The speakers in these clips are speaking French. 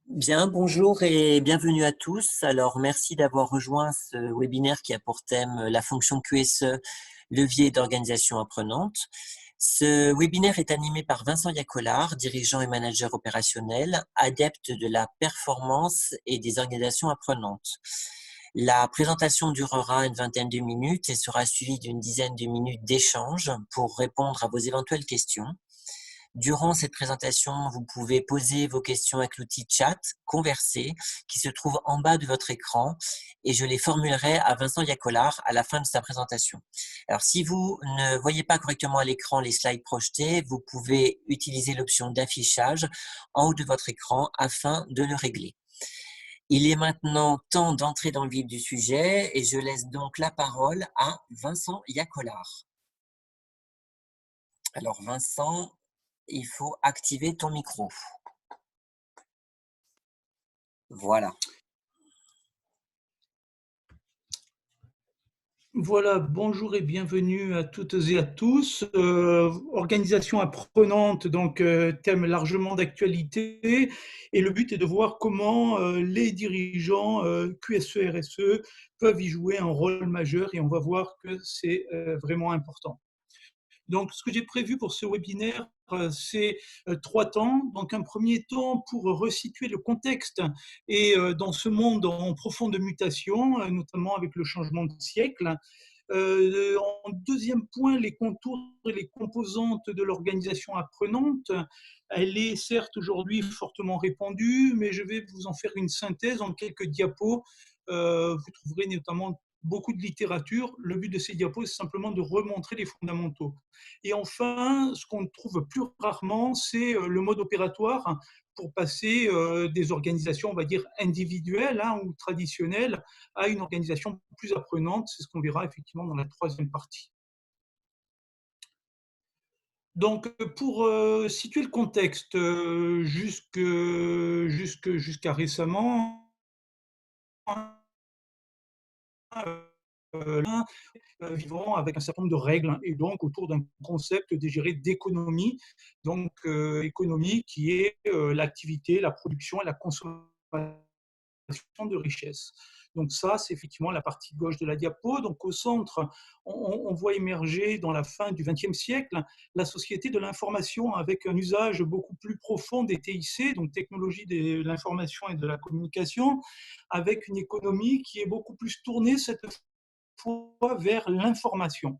Bien, bonjour et bienvenue à tous. Alors, merci d'avoir rejoint ce webinaire qui a pour thème la fonction QSE, levier d'organisation apprenante. Ce webinaire est animé par Vincent Yacolard, dirigeant et manager opérationnel, adepte de la performance et des organisations apprenantes. La présentation durera une vingtaine de minutes et sera suivie d'une dizaine de minutes d'échange pour répondre à vos éventuelles questions. Durant cette présentation, vous pouvez poser vos questions avec l'outil chat, converser, qui se trouve en bas de votre écran et je les formulerai à Vincent Yacolard à la fin de sa présentation. Alors, si vous ne voyez pas correctement à l'écran les slides projetés, vous pouvez utiliser l'option d'affichage en haut de votre écran afin de le régler. Il est maintenant temps d'entrer dans le vif du sujet et je laisse donc la parole à Vincent Yacolard. Alors Vincent, il faut activer ton micro. Voilà. Voilà, bonjour et bienvenue à toutes et à tous. Organisation apprenante, donc thème largement d'actualité. Et le but est de voir comment les dirigeants QSE, RSE peuvent y jouer un rôle majeur et on va voir que c'est vraiment important. Donc, ce que j'ai prévu pour ce webinaire, c'est 3 temps. Donc, un premier temps pour resituer le contexte et dans ce monde en profonde mutation, notamment avec le changement de siècle. En deuxième point, les contours et les composantes de l'organisation apprenante. Elle est certes aujourd'hui fortement répandue, mais je vais vous en faire une synthèse en quelques diapos. Vous trouverez notamment beaucoup de littérature. Le but de ces diapos, c'est simplement de remontrer les fondamentaux. Et enfin, ce qu'on trouve plus rarement, c'est le mode opératoire pour passer des organisations, on va dire, individuelles ou traditionnelles à une organisation plus apprenante. C'est ce qu'on verra effectivement dans la troisième partie. Donc, pour situer le contexte, jusqu'à récemment, là, vivant avec un certain nombre de règles et donc autour d'un concept dégéré d'économie, donc économie qui est l'activité, la production et la consommation de richesse. Donc ça, c'est effectivement la partie gauche de la diapo. Donc au centre, on voit émerger dans la fin du XXe siècle la société de l'information avec un usage beaucoup plus profond des TIC, donc technologie de l'information et de la communication, avec une économie qui est beaucoup plus tournée cette fois vers l'information.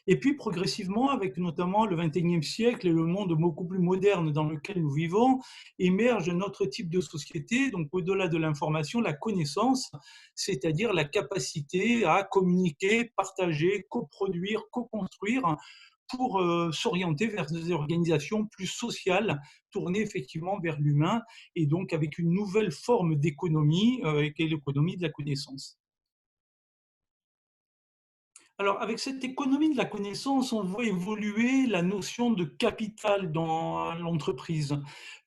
Et puis progressivement, avec notamment le XXIe siècle et le monde beaucoup plus moderne dans lequel nous vivons, émerge notre type de société, donc au-delà de l'information, la connaissance, c'est-à-dire la capacité à communiquer, partager, coproduire, co-construire pour s'orienter vers des organisations plus sociales, tournées effectivement vers l'humain, et donc avec une nouvelle forme d'économie, qui est l'économie de la connaissance. Alors, avec cette économie de la connaissance, on voit évoluer la notion de capital dans l'entreprise.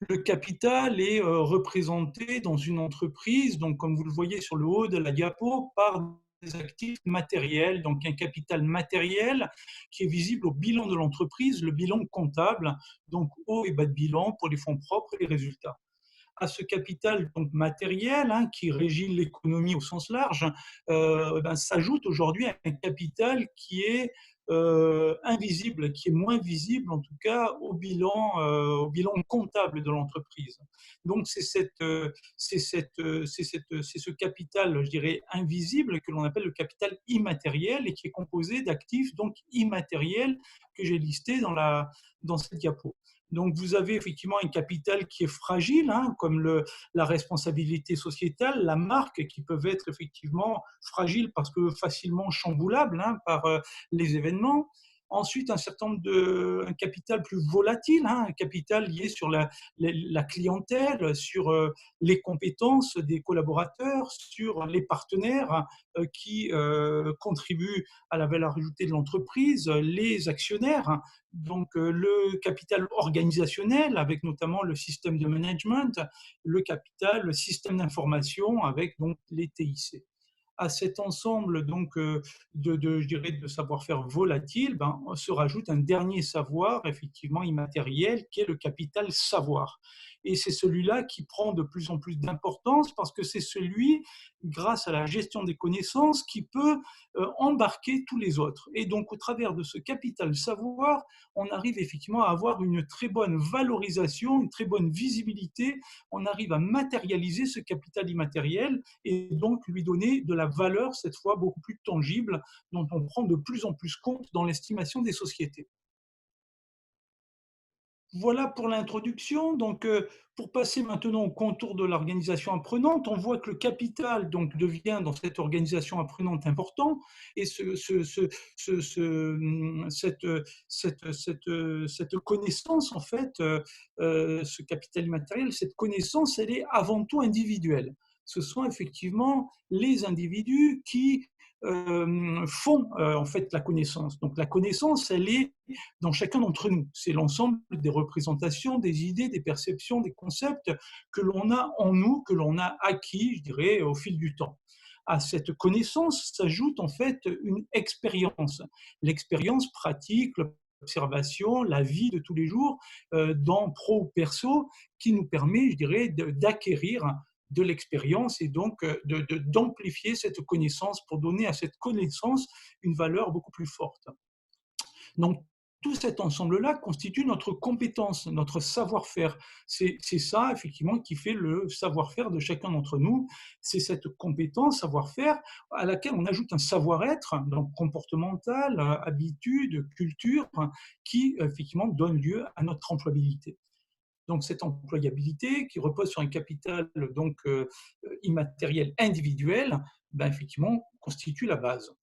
Le capital est représenté dans une entreprise, donc comme vous le voyez sur le haut de la diapo, par des actifs matériels, donc un capital matériel qui est visible au bilan de l'entreprise, le bilan comptable, donc haut et bas de bilan pour les fonds propres et les résultats. À ce capital donc matériel qui régit l'économie au sens large, s'ajoute aujourd'hui un capital qui est invisible, qui est moins visible en tout cas au bilan comptable de l'entreprise. Donc c'est ce capital, je dirais, invisible que l'on appelle le capital immatériel et qui est composé d'actifs donc immatériels que j'ai listés dans cette diapo. Donc, vous avez effectivement un capital qui est fragile, comme la responsabilité sociétale, la marque, qui peuvent être effectivement fragiles parce que facilement chamboulables par les événements. Ensuite, un capital plus volatile, un capital lié sur la clientèle, sur les compétences des collaborateurs, sur les partenaires qui contribuent à la valeur ajoutée de l'entreprise, les actionnaires, donc le capital organisationnel avec notamment le système de management, le système d'information avec donc les TIC. à cet ensemble donc je dirais de savoir-faire volatile, ben, se rajoute un dernier savoir effectivement immatériel qui est le capital savoir. Et c'est celui-là qui prend de plus en plus d'importance parce que c'est celui, grâce à la gestion des connaissances, qui peut embarquer tous les autres. Et donc, au travers de ce capital savoir, on arrive effectivement à avoir une très bonne valorisation, une très bonne visibilité. On arrive à matérialiser ce capital immatériel et donc lui donner de la valeur, cette fois beaucoup plus tangible, dont on prend de plus en plus compte dans l'estimation des sociétés. Voilà pour l'introduction. Donc, pour passer maintenant au contour de l'organisation apprenante, on voit que le capital donc, devient dans cette organisation apprenante important et cette connaissance, en fait, ce capital immatériel, cette connaissance, elle est avant tout individuelle. Ce sont effectivement les individus qui font en fait la connaissance. Donc la connaissance, elle est dans chacun d'entre nous. C'est l'ensemble des représentations, des idées, des perceptions, des concepts que l'on a en nous, que l'on a acquis, je dirais, au fil du temps. À cette connaissance s'ajoute en fait une expérience. L'expérience pratique, l'observation, la vie de tous les jours, dans pro ou perso, qui nous permet, je dirais, d'acquérir de l'expérience et donc d'amplifier cette connaissance pour donner à cette connaissance une valeur beaucoup plus forte. Donc, tout cet ensemble-là constitue notre compétence, notre savoir-faire. C'est ça, effectivement, qui fait le savoir-faire de chacun d'entre nous. C'est cette compétence, savoir-faire, à laquelle on ajoute un savoir-être, donc comportemental, habitude, culture, qui, effectivement, donne lieu à notre employabilité. Donc, cette employabilité qui repose sur un capital donc, immatériel individuel, ben, effectivement, constitue la base.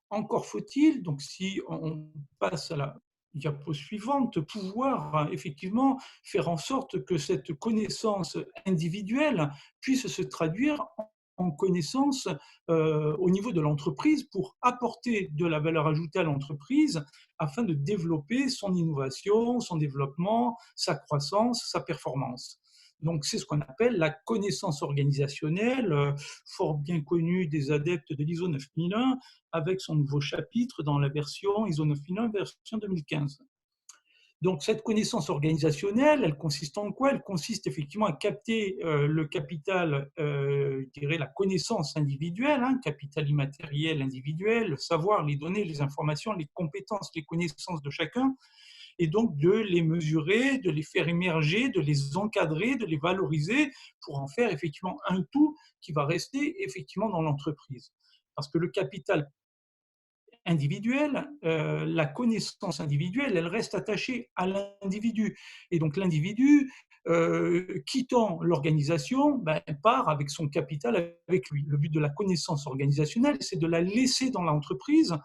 Encore faut-il, donc si on passe à la diapo suivante, pouvoir effectivement faire en sorte que cette connaissance individuelle puisse se traduire en connaissance au niveau de l'entreprise pour apporter de la valeur ajoutée à l'entreprise afin de développer son innovation, son développement, sa croissance, sa performance. Donc, c'est ce qu'on appelle la connaissance organisationnelle, fort bien connue des adeptes de l'ISO 9001, avec son nouveau chapitre dans la version ISO 9001, version 2015. Donc, cette connaissance organisationnelle, elle consiste en quoi? Elle consiste effectivement à capter le capital, je dirais la connaissance individuelle, hein, capital immatériel individuel, le savoir, les données, les informations, les compétences, les connaissances de chacun, et donc de les mesurer, de les faire émerger, de les encadrer, de les valoriser pour en faire effectivement un tout qui va rester effectivement dans l'entreprise. Parce que le capital individuel, la connaissance individuelle, elle reste attachée à l'individu. Et donc l'individu, quittant l'organisation, ben, part avec son capital avec lui. Le but de la connaissance organisationnelle, c'est de la laisser dans l'entreprise,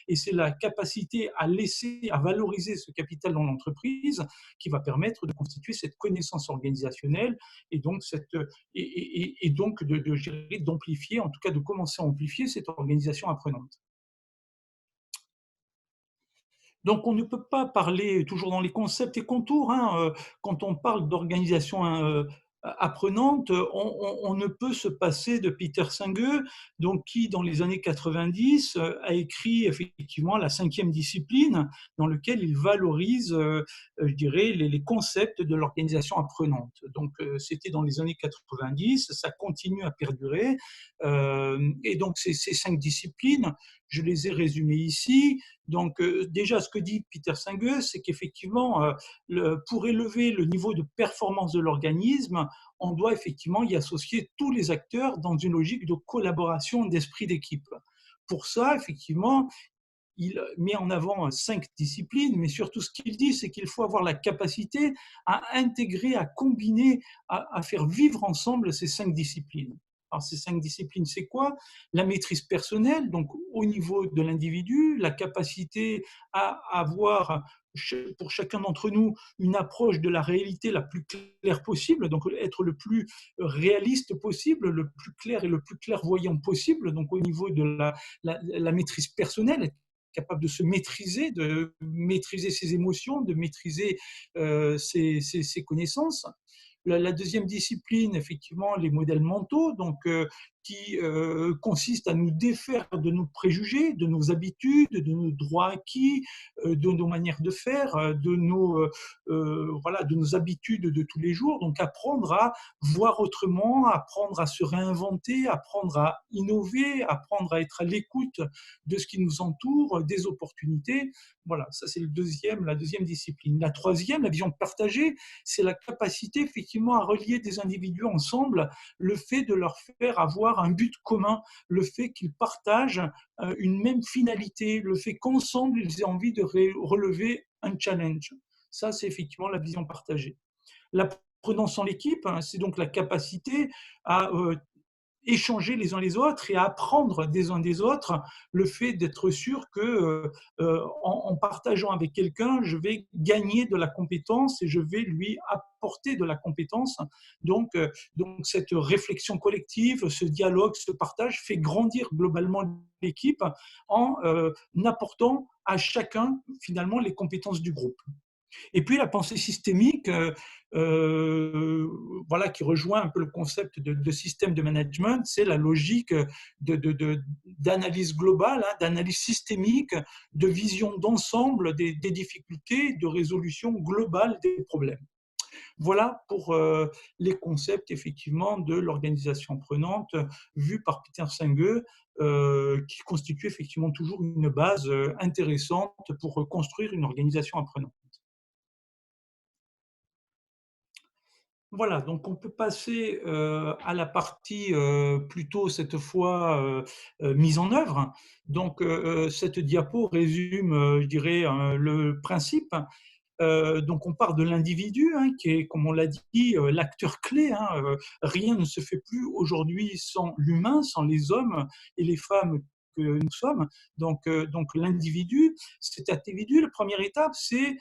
et c'est la capacité à laisser, à valoriser ce capital dans l'entreprise qui va permettre de constituer cette connaissance organisationnelle et donc, donc d'amplifier, en tout cas de commencer à amplifier cette organisation apprenante. Donc, on ne peut pas parler toujours dans les concepts et contours, hein, quand on parle d'organisation apprenante, on ne peut se passer de Peter Senge, donc, qui, dans les années 90, a écrit effectivement la 5e discipline, dans lequel il valorise, je dirais, les concepts de l'organisation apprenante. Donc, c'était dans les années 90, ça continue à perdurer, et donc ces 5 disciplines, je les ai résumées ici. Donc, déjà, ce que dit Peter Senge, c'est qu'effectivement, pour élever le niveau de performance de l'organisme, on doit effectivement y associer tous les acteurs dans une logique de collaboration, d'esprit d'équipe. Pour ça, effectivement, il met en avant 5 disciplines, mais surtout ce qu'il dit, c'est qu'il faut avoir la capacité à intégrer, à combiner, à faire vivre ensemble ces 5 disciplines. Alors, ces 5 disciplines, c'est quoi? La maîtrise personnelle, donc au niveau de l'individu, la capacité à avoir pour chacun d'entre nous une approche de la réalité la plus claire possible, donc être le plus réaliste possible, le plus clair et le plus clairvoyant possible, donc au niveau de la maîtrise personnelle, capable de se maîtriser, de maîtriser ses émotions, de maîtriser ses connaissances. La deuxième discipline, effectivement, les modèles mentaux, donc, qui consiste à nous défaire de nos préjugés, de nos habitudes, de nos droits acquis, de nos manières de faire, voilà, de nos habitudes de tous les jours. Donc apprendre à voir autrement, apprendre à se réinventer, apprendre à innover, apprendre à être à l'écoute de ce qui nous entoure, des opportunités. Voilà, ça c'est la deuxième discipline. La troisième, la vision partagée, c'est la capacité effectivement à relier des individus ensemble, le fait de leur faire avoir un but commun, le fait qu'ils partagent une même finalité, le fait qu'ensemble ils aient envie de relever un challenge. Ça, c'est effectivement la vision partagée. L'apprenance en l'équipe, hein, c'est donc la capacité à échanger les uns les autres et à apprendre des uns des autres, le fait d'être sûr que en partageant avec quelqu'un, je vais gagner de la compétence et je vais lui apporter de la compétence. Donc cette réflexion collective, ce dialogue, ce partage fait grandir globalement l'équipe en apportant à chacun finalement les compétences du groupe. Et puis la pensée systémique, voilà, qui rejoint un peu le concept de système de management, c'est la logique d'analyse globale, hein, d'analyse systémique, de vision d'ensemble des difficultés, de résolution globale des problèmes. Voilà pour les concepts effectivement de l'organisation apprenante vue par Peter Senge, qui constitue effectivement toujours une base intéressante pour construire une organisation apprenante. Voilà, donc on peut passer à la partie plutôt cette fois mise en œuvre. Donc cette diapo résume, je dirais, le principe. Donc on part de l'individu, hein, qui est, comme on l'a dit, l'acteur clé. Hein, rien ne se fait plus aujourd'hui sans l'humain, sans les hommes et les femmes que nous sommes. Donc l'individu, cet individu, la première étape, c'est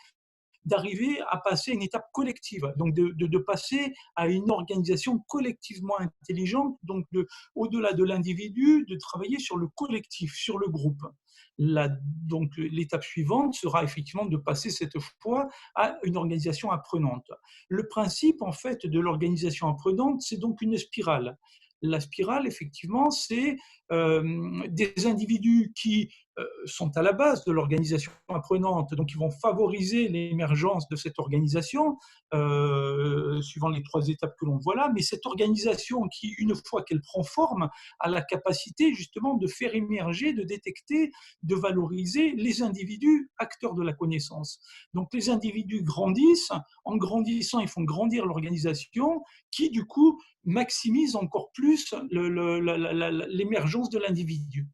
d'arriver à passer à une étape collective, donc de passer à une organisation collectivement intelligente, donc au-delà de l'individu, de travailler sur le collectif, sur le groupe. Donc l'étape suivante sera effectivement de passer cette fois à une organisation apprenante. Le principe en fait de l'organisation apprenante, c'est donc une spirale. La spirale, effectivement, c'est des individus qui sont à la base de l'organisation apprenante, donc ils vont favoriser l'émergence de cette organisation, suivant les trois étapes que l'on voit là, mais cette organisation qui, une fois qu'elle prend forme, a la capacité justement de faire émerger, de détecter, de valoriser les individus acteurs de la connaissance. Donc les individus grandissent, en grandissant, ils font grandir l'organisation, qui du coup maximise encore plus l'émergence de l'individu.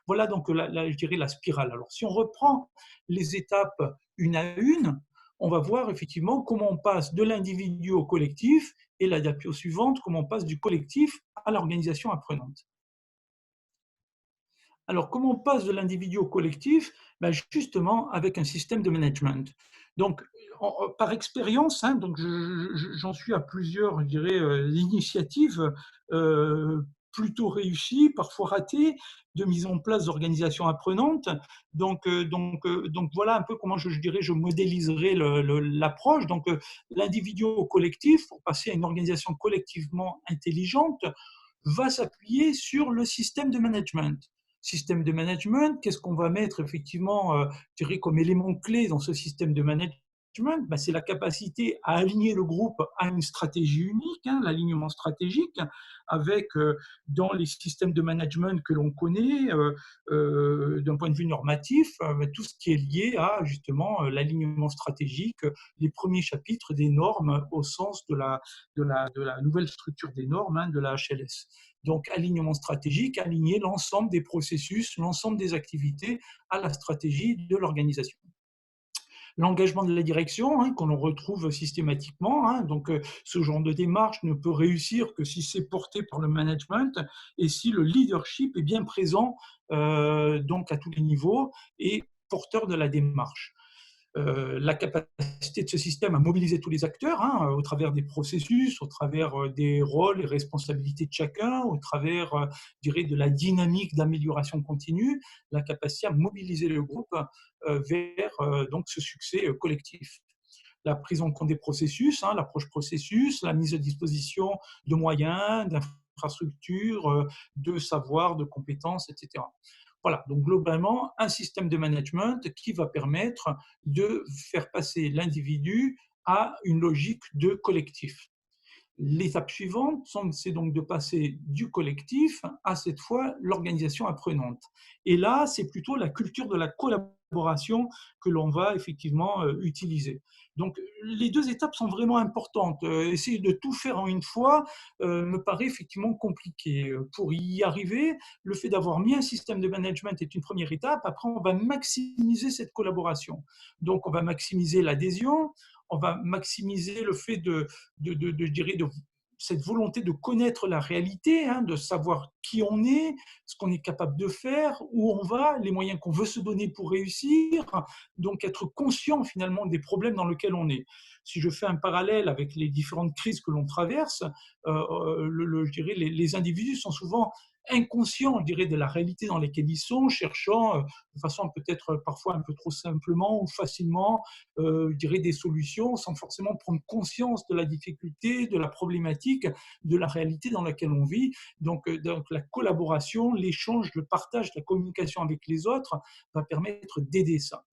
Voilà donc, je dirais, la spirale. Alors, si on reprend les étapes une à une, on va voir effectivement comment on passe de l'individu au collectif et la diapo suivante, comment on passe du collectif à l'organisation apprenante. Alors, comment on passe de l'individu au collectif? Ben justement, avec un système de management. Donc, par expérience, hein, donc j'en suis à plusieurs, je dirais, initiatives plutôt réussies, parfois ratées, de mise en place d'organisations apprenantes. Donc voilà un peu comment je dirais, je modéliserai l'approche. Donc, l'individu au collectif, pour passer à une organisation collectivement intelligente, va s'appuyer sur le système de management. Système de management, qu'est-ce qu'on va mettre effectivement, je dirais, comme élément clé dans ce système de management? Ben, c'est la capacité à aligner le groupe à une stratégie unique, hein, l'alignement stratégique, avec, dans les systèmes de management que l'on connaît, d'un point de vue normatif, tout ce qui est lié à justement l'alignement stratégique, les premiers chapitres des normes au sens de la nouvelle structure des normes, hein, de la HLS. Donc, alignement stratégique, aligner l'ensemble des processus, l'ensemble des activités à la stratégie de l'organisation. L'engagement de la direction, hein, qu'on retrouve systématiquement. Hein, donc, ce genre de démarche ne peut réussir que si c'est porté par le management et si le leadership est bien présent donc à tous les niveaux et porteur de la démarche. La capacité de ce système à mobiliser tous les acteurs, hein, au travers des processus, au travers des rôles et responsabilités de chacun, au travers, je dirais, de la dynamique d'amélioration continue, la capacité à mobiliser le groupe vers donc ce succès collectif. La prise en compte des processus, hein, l'approche processus, la mise à disposition de moyens, d'infrastructures, de savoir, de compétences, etc. Voilà, donc globalement, un système de management qui va permettre de faire passer l'individu à une logique de collectif. L'étape suivante, c'est donc de passer du collectif à cette fois l'organisation apprenante. Et là, c'est plutôt la culture de la collaboration que l'on va effectivement utiliser. Donc, les deux étapes sont vraiment importantes. Essayer de tout faire en une fois me paraît effectivement compliqué. Pour y arriver, le fait d'avoir mis un système de management est une première étape. Après, on va maximiser cette collaboration. Donc, on va maximiser l'adhésion, on va maximiser le fait je dirais, de cette volonté de connaître la réalité, hein, de savoir qui on est, ce qu'on est capable de faire, où on va, les moyens qu'on veut se donner pour réussir, donc être conscient finalement des problèmes dans lesquels on est. Si je fais un parallèle avec les différentes crises que l'on traverse, je dirais, les individus sont souvent inconscients, je dirais, de la réalité dans laquelle ils sont, cherchant de façon peut-être parfois un peu trop simplement ou facilement, je dirais, des solutions sans forcément prendre conscience de la difficulté, de la problématique, de la réalité dans laquelle on vit. Donc la collaboration, l'échange, le partage, la communication avec les autres va permettre d'aider ça.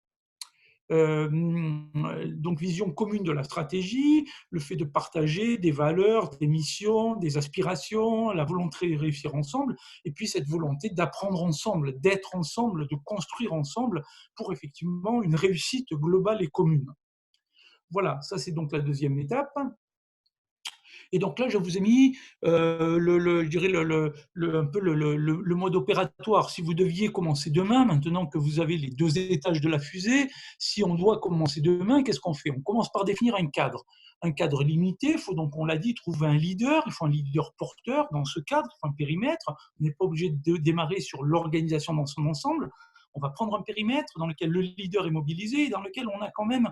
Donc vision commune de la stratégie, le fait de partager des valeurs, des missions, des aspirations, la volonté de réussir ensemble, et puis cette volonté d'apprendre ensemble, d'être ensemble, de construire ensemble pour effectivement une réussite globale et commune. Voilà, ça c'est donc la deuxième étape. Et donc là, je vous ai mis je dirais un peu le mode opératoire. Si vous deviez commencer demain, maintenant que vous avez les deux étages de la fusée, si on doit commencer demain, qu'est-ce qu'on fait? On commence par définir un cadre. Un cadre limité, il faut donc, on l'a dit, trouver un leader, il faut un leader porteur dans ce cadre, il faut un périmètre. On n'est pas obligé de démarrer sur l'organisation dans son ensemble. On va prendre un périmètre dans lequel le leader est mobilisé et dans lequel on a quand même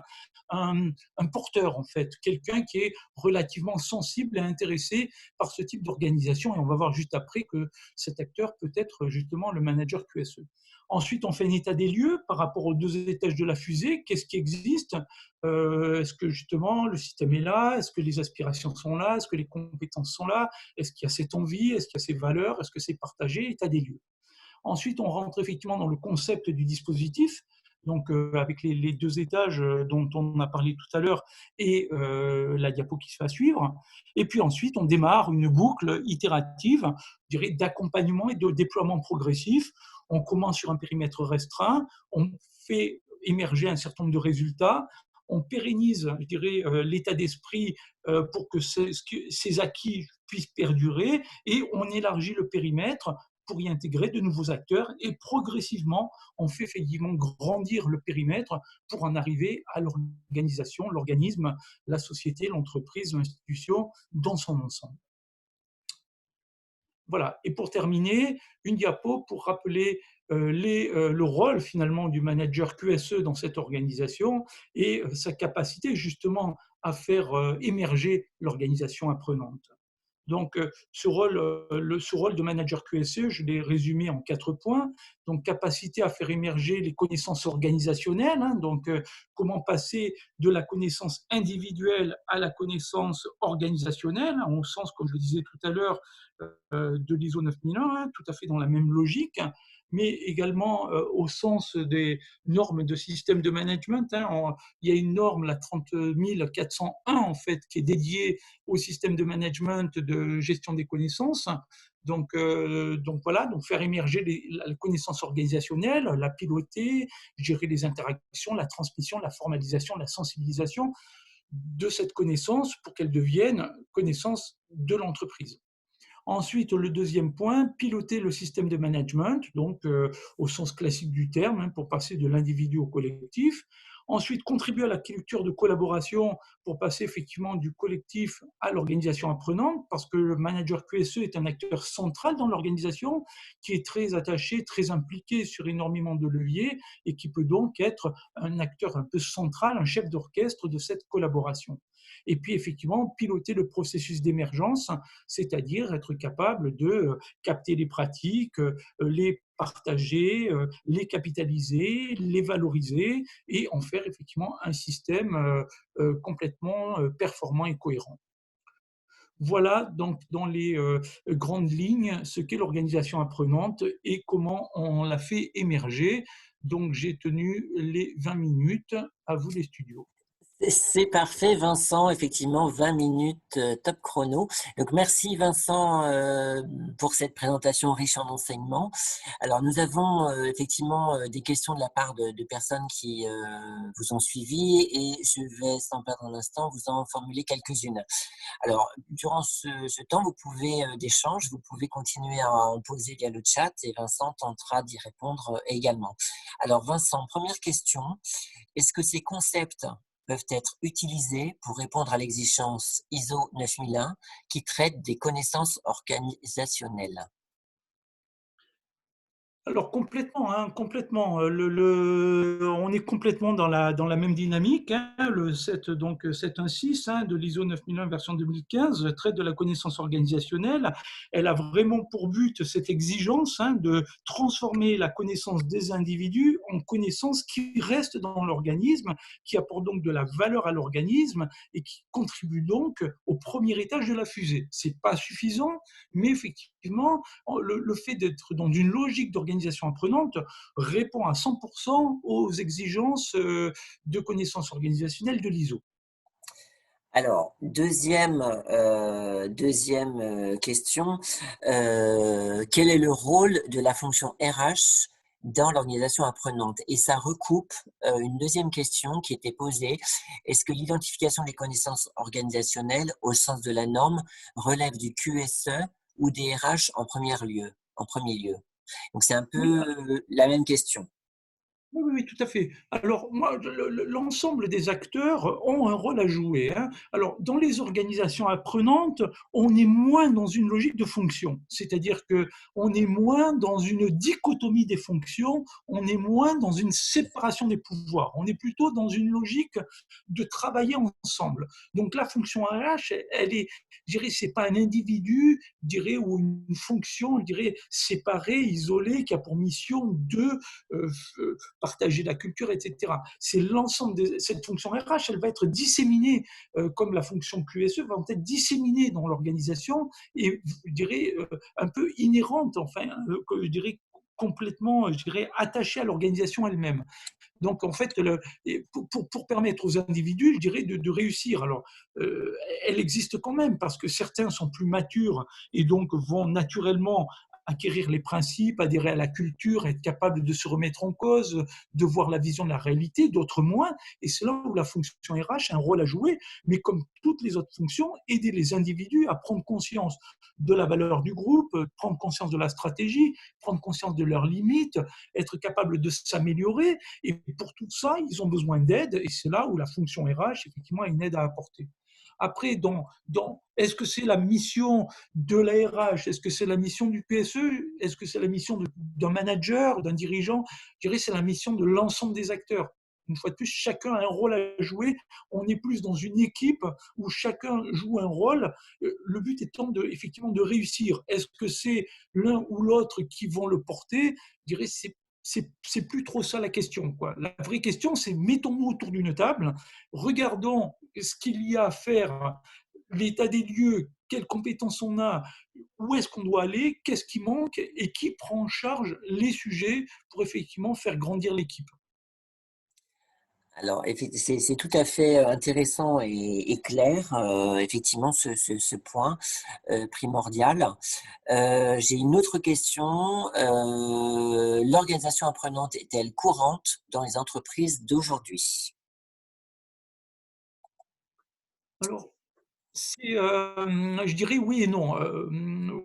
un porteur, en fait, quelqu'un qui est relativement sensible et intéressé par ce type d'organisation. Et on va voir juste après que cet acteur peut être justement le manager QSE. Ensuite, on fait un état des lieux par rapport aux deux étages de la fusée. Qu'est-ce qui existe? Est-ce que justement le système est là? Est-ce que les aspirations sont là? Est-ce que les compétences sont là? Est-ce qu'il y a cette envie? Est-ce qu'il y a ces valeurs? Est-ce que c'est partagé? État des lieux. Ensuite, on rentre effectivement dans le concept du dispositif, donc avec les deux étages dont on a parlé tout à l'heure et la diapo qui se va suivre. Et puis ensuite, on démarre une boucle itérative, je dirais, d'accompagnement et de déploiement progressif. On commence sur un périmètre restreint, on fait émerger un certain nombre de résultats, on pérennise, je dirais, l'état d'esprit pour que ces acquis puissent perdurer et on élargit le périmètre pour y intégrer de nouveaux acteurs et progressivement, on fait effectivement grandir le périmètre pour en arriver à l'organisation, l'organisme, la société, l'entreprise, l'institution dans son ensemble. Voilà. Et pour terminer, une diapo pour rappeler le rôle finalement du manager QSE dans cette organisation et sa capacité justement à faire émerger l'organisation apprenante. Donc, ce rôle de manager QSE, je l'ai résumé en 4 points. Donc, capacité à faire émerger les connaissances organisationnelles. Hein, donc, comment passer de la connaissance individuelle à la connaissance organisationnelle, hein, au sens, comme je le disais tout à l'heure, de l'ISO 9001, hein, tout à fait dans la même logique, mais également au sens des normes de système de management. Hein, il y a une norme, la 30 401, en fait, qui est dédiée au système de management de gestion des connaissances. Donc voilà, donc faire émerger la connaissance organisationnelle, la piloter, gérer les interactions, la transmission, la formalisation, la sensibilisation de cette connaissance pour qu'elle devienne connaissance de l'entreprise. Ensuite, le deuxième point, piloter le système de management, donc au sens classique du terme, hein, pour passer de l'individu au collectif. Ensuite, contribuer à la culture de collaboration pour passer effectivement du collectif à l'organisation apprenante, parce que le manager QSE est un acteur central dans l'organisation, qui est très attaché, très impliqué sur énormément de leviers, et qui peut donc être un acteur un peu central, un chef d'orchestre de cette collaboration. Et puis effectivement, piloter le processus d'émergence, c'est-à-dire être capable de capter les pratiques, les partager, les capitaliser, les valoriser et en faire effectivement un système complètement performant et cohérent. voilà donc dans les grandes lignes ce qu'est l'organisation apprenante et comment on l'a fait émerger. Donc j'ai tenu les 20 minutes, à vous les studios. C'est parfait, Vincent. Effectivement, 20 minutes top chrono. Donc, merci, Vincent, pour cette présentation riche en enseignements. Alors, nous avons effectivement des questions de la part de personnes qui vous ont suivi et je vais, sans perdre un instant, vous en formuler quelques-unes. Alors, durant ce temps, vous pouvez d'échange, vous pouvez continuer à en poser via le chat et Vincent tentera d'y répondre également. Alors, Vincent, première question. Est-ce que ces concepts peuvent être utilisés pour répondre à l'exigence ISO 9001 qui traite des connaissances organisationnelles? Alors complètement, hein, complètement. On est complètement dans la même dynamique, hein. Le 7, donc 716 hein, de l'ISO 9001 version 2015 traite de la connaissance organisationnelle. Elle a vraiment pour but cette exigence hein, de transformer la connaissance des individus en connaissance qui reste dans l'organisme, qui apporte donc de la valeur à l'organisme et qui contribue donc au premier étage de la fusée. C'est pas suffisant, mais effectivement, le fait d'être dans une logique d'organisation apprenante répond à 100% aux exigences de connaissances organisationnelles de l'ISO. Alors, deuxième question, quel est le rôle de la fonction RH dans l'organisation apprenante? Et ça recoupe une deuxième question qui était posée. Est-ce que l'identification des connaissances organisationnelles au sens de la norme relève du QSE ou des RH en premier lieu? Donc, c'est un Oui, peu la même question. oui, oui, oui, tout à fait. Alors, moi, l'ensemble des acteurs ont un rôle à jouer, hein. Alors, dans les organisations apprenantes, on est moins dans une logique de fonction, c'est-à-dire que on est moins dans une dichotomie des fonctions, on est moins dans une séparation des pouvoirs, on est plutôt dans une logique de travailler ensemble. Donc, la fonction RH, elle est, je dirais, c'est pas un individu, je dirais, ou une fonction, je dirais, séparée, isolée, qui a pour mission de euh, partager la culture, etc. C'est l'ensemble de cette fonction RH, elle va être disséminée, comme la fonction QSE va être disséminée dans l'organisation et, je dirais, un peu inhérente, enfin, je dirais, complètement, je dirais, attachée à l'organisation elle-même. Donc, en fait, pour permettre aux individus, je dirais, de réussir. Alors, elle existe quand même parce que certains sont plus matures et donc vont naturellement acquérir les principes, adhérer à la culture, être capable de se remettre en cause, de voir la vision de la réalité, d'autres moins. Et c'est là où la fonction RH a un rôle à jouer, mais comme toutes les autres fonctions, aider les individus à prendre conscience de la valeur du groupe, prendre conscience de la stratégie, prendre conscience de leurs limites, être capable de s'améliorer. Et pour tout ça, ils ont besoin d'aide, et c'est là où la fonction RH, effectivement, a une aide à apporter. Après, est-ce que c'est la mission de la RH? Est-ce que c'est la mission du PSE? Est-ce que c'est la mission d'un manager, d'un dirigeant? Je dirais que c'est la mission de l'ensemble des acteurs. Une fois de plus, chacun a un rôle à jouer. On est plus dans une équipe où chacun joue un rôle. Le but étant effectivement de réussir. Est-ce que c'est l'un ou l'autre qui vont le porter? Je dirais que c'est plus trop ça la question, quoi. La vraie question, c'est mettons-nous autour d'une table, regardons ce qu'il y a à faire, l'état des lieux, quelles compétences on a, où est-ce qu'on doit aller, qu'est-ce qui manque et qui prend en charge les sujets pour effectivement faire grandir l'équipe. Alors, c'est tout à fait intéressant et clair, effectivement, ce point primordial. J'ai une autre question. L'organisation apprenante est-elle courante dans les entreprises d'aujourd'hui? Alors, je dirais oui et non.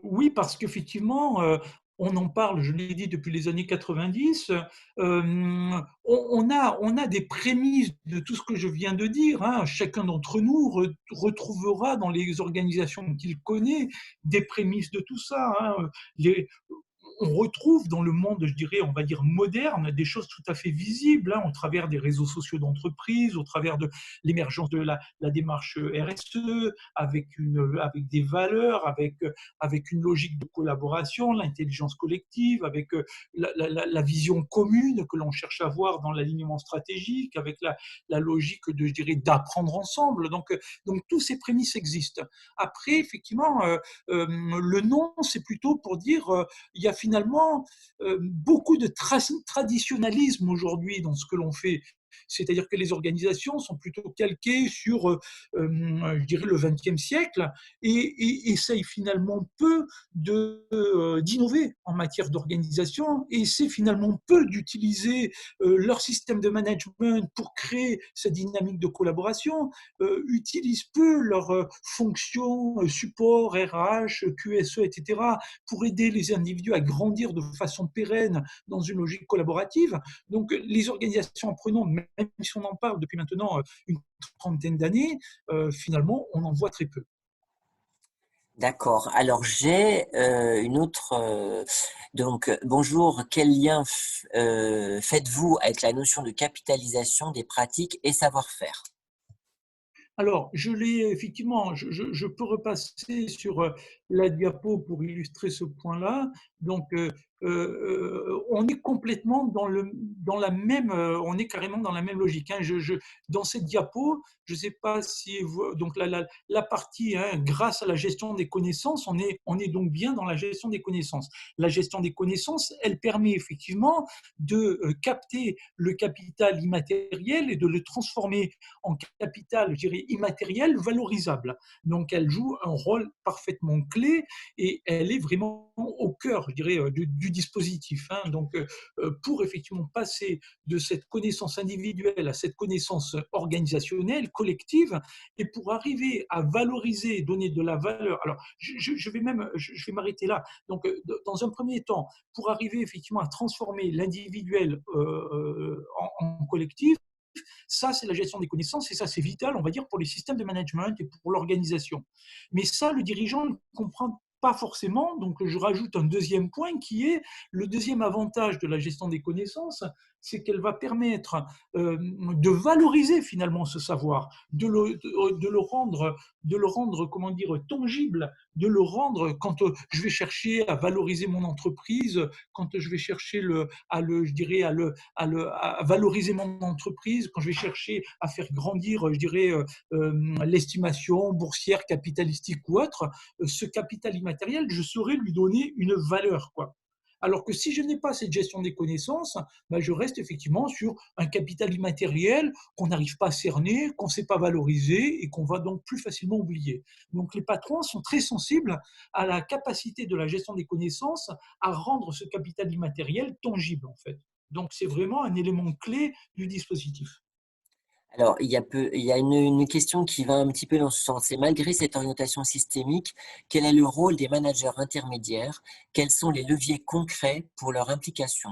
Oui, parce qu'effectivement, on en parle, je l'ai dit depuis les années 90, on a des prémices de tout ce que je viens de dire, hein. Chacun d'entre nous retrouvera dans les organisations qu'il connaît des prémices de tout ça, hein. Les, on retrouve dans le monde, je dirais, on va dire moderne, des choses tout à fait visibles, hein, au travers des réseaux sociaux d'entreprise, au travers de l'émergence de la démarche RSE, avec des valeurs, avec une logique de collaboration, l'intelligence collective, avec la vision commune que l'on cherche à avoir dans l'alignement stratégique, avec la logique de, je dirais, d'apprendre ensemble. Donc tous ces prémices existent. Après, effectivement, le nom, c'est plutôt pour dire il y a finalement beaucoup de traditionnalisme aujourd'hui dans ce que l'on fait. C'est-à-dire que les organisations sont plutôt calquées sur, je dirais, le XXe siècle et essayent finalement peu d'innover en matière d'organisation et essaient finalement peu d'utiliser leur système de management pour créer cette dynamique de collaboration, utilisent peu leurs fonctions support, RH, QSE, etc., pour aider les individus à grandir de façon pérenne dans une logique collaborative. Donc, les organisations apprenantes, même si on en parle depuis maintenant une trentaine d'années, finalement, on en voit très peu. D'accord. Alors, j'ai une autre. Donc, bonjour. Quel lien faites-vous avec la notion de capitalisation des pratiques et savoir-faire? Alors, je l'ai effectivement, je peux repasser sur la diapo pour illustrer ce point-là. Donc, on est complètement dans la même, on est carrément dans la même logique, hein. Dans cette diapo, je ne sais pas si donc la partie, hein, grâce à la gestion des connaissances, on est donc bien dans la gestion des connaissances. La gestion des connaissances, elle permet effectivement de capter le capital immatériel et de le transformer en capital, je dirais, immatériel, valorisable. Donc, elle joue un rôle parfaitement clé et elle est vraiment au cœur, je dirais, du dispositif, hein. Donc, pour effectivement passer de cette connaissance individuelle à cette connaissance organisationnelle, collective, et pour arriver à valoriser, donner de la valeur. Alors, je vais m'arrêter là. Donc, dans un premier temps, pour arriver effectivement à transformer l'individuel en collectif, ça, c'est la gestion des connaissances et ça, c'est vital, on va dire, pour les systèmes de management et pour l'organisation. Mais ça, le dirigeant ne comprend pas forcément. Donc, je rajoute un deuxième point qui est le deuxième avantage de la gestion des connaissances, c'est qu'elle va permettre de valoriser finalement ce savoir, de le rendre, comment dire, tangible, de le rendre quand je vais chercher à valoriser mon entreprise, quand je vais chercher je dirais, à valoriser mon entreprise, quand je vais chercher à faire grandir, je dirais, l'estimation boursière, capitalistique ou autre, ce capital immatériel, je saurais lui donner une valeur, quoi. Alors que si je n'ai pas cette gestion des connaissances, ben je reste effectivement sur un capital immatériel qu'on n'arrive pas à cerner, qu'on ne sait pas valoriser et qu'on va donc plus facilement oublier. Donc les patrons sont très sensibles à la capacité de la gestion des connaissances à rendre ce capital immatériel tangible en fait. Donc c'est vraiment un élément clé du dispositif. Alors, il y a une question qui va un petit peu dans ce sens. Et malgré cette orientation systémique, quel est le rôle des managers intermédiaires? Quels sont les leviers concrets pour leur implication?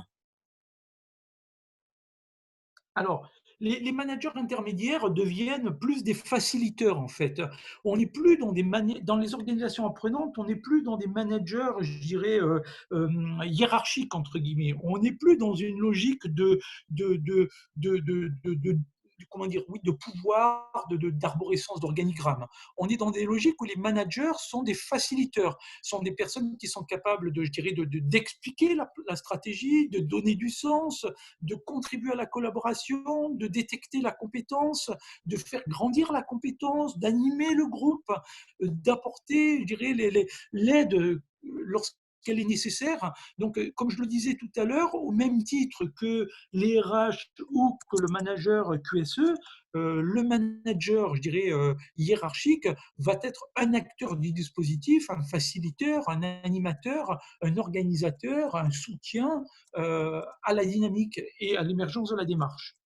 Alors, les managers intermédiaires deviennent plus des facilitateurs, en fait. On n'est plus dans les organisations apprenantes, on n'est plus dans des managers, je dirais, hiérarchiques, entre guillemets. On n'est plus dans une logique de, de, de comment dire, oui, de pouvoir, d'arborescence d'organigramme. On est dans des logiques où les managers sont des facilitateurs, sont des personnes qui sont capables je dirais, d'expliquer la stratégie, de donner du sens, de contribuer à la collaboration, de détecter la compétence, de faire grandir la compétence, d'animer le groupe, d'apporter, je dirais, l'aide lorsqu'elle est nécessaire. Donc, comme je le disais tout à l'heure, au même titre que les RH ou que le manager QSE, le manager, je dirais, hiérarchique, va être un acteur du dispositif, un facilitateur, un animateur, un organisateur, un soutien à la dynamique et à l'émergence de la démarche.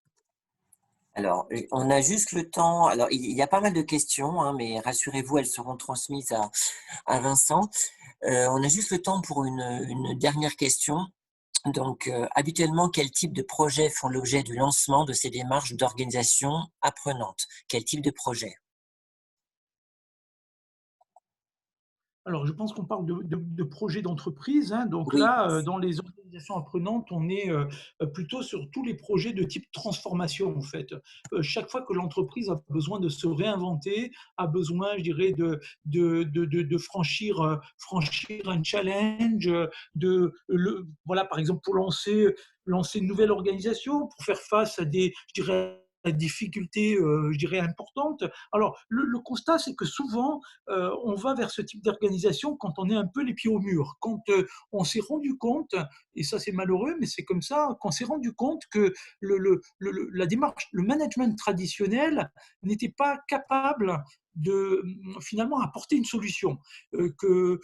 Alors, on a juste le temps. Alors, il y a pas mal de questions, hein, mais rassurez-vous, elles seront transmises à Vincent. On a juste le temps pour une dernière question. Donc, habituellement, quel type de projets font l'objet du lancement de ces démarches d'organisation apprenante? Quel type de projet? Alors, je pense qu'on parle de projets d'entreprise, hein. Donc Oui, là, dans les organisations apprenantes, on est plutôt sur tous les projets de type transformation, en fait. Chaque fois que l'entreprise a besoin de se réinventer, a besoin, je dirais, de franchir un challenge, voilà, par exemple, pour lancer une nouvelle organisation, pour faire face à des, je dirais, à des difficultés, je dirais, importantes. Alors, le constat, c'est que souvent, on va vers ce type d'organisation quand on est un peu les pieds au mur, quand on s'est rendu compte, et ça c'est malheureux, mais c'est comme ça, qu'on s'est rendu compte que la démarche, le management traditionnel n'était pas capable de finalement apporter une solution, que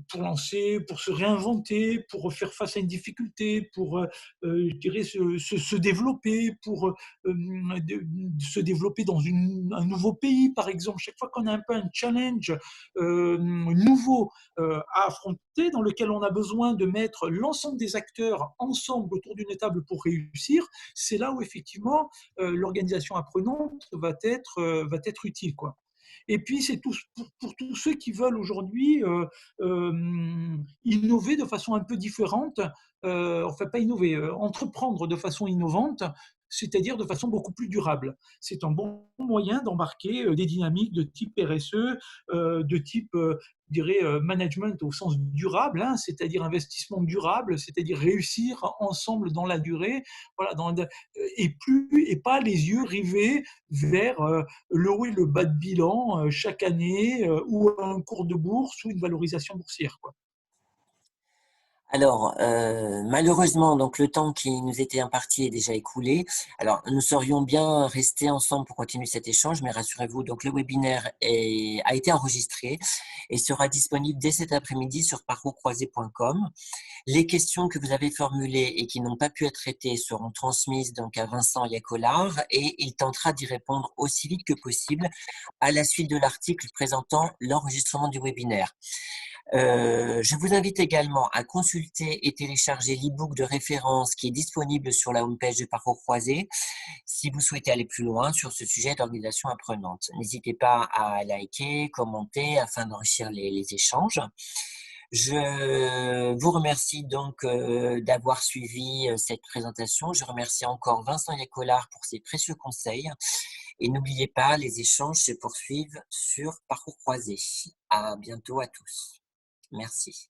pour lancer, pour se réinventer, pour faire face à une difficulté, pour, je dirais, se développer, pour se développer dans un nouveau pays, par exemple. Chaque fois qu'on a un peu un challenge nouveau à affronter, dans lequel on a besoin de mettre l'ensemble des acteurs ensemble autour d'une table pour réussir, c'est là où effectivement l'organisation apprenante va être utile, quoi. Et puis, c'est pour tous ceux qui veulent aujourd'hui innover de façon un peu différente, enfin pas innover, entreprendre de façon innovante, c'est-à-dire de façon beaucoup plus durable. C'est un bon moyen d'embarquer des dynamiques de type RSE, de type, je dirais, management au sens durable, hein, c'est-à-dire investissement durable, c'est-à-dire réussir ensemble dans la durée, voilà, et pas les yeux rivés vers le haut et le bas de bilan chaque année, ou un cours de bourse ou une valorisation boursière, quoi. alors, malheureusement, donc le temps qui nous était imparti est déjà écoulé. Alors, nous serions bien restés ensemble pour continuer cet échange, mais rassurez-vous, donc le webinaire a été enregistré et sera disponible dès cet après-midi sur parcourscroisé.com. Les questions que vous avez formulées et qui n'ont pas pu être traitées seront transmises donc à Vincent Yacolard et il tentera d'y répondre aussi vite que possible à la suite de l'article présentant l'enregistrement du webinaire. Je vous invite également à consulter et télécharger l'e-book de référence qui est disponible sur la homepage de Parcours Croisé si vous souhaitez aller plus loin sur ce sujet d'organisation apprenante. N'hésitez pas à liker, commenter afin d'enrichir les échanges. Je vous remercie donc d'avoir suivi cette présentation. Je remercie encore Vincent Yacolard pour ses précieux conseils. Et n'oubliez pas, les échanges se poursuivent sur Parcours Croisé. À bientôt à tous. Merci.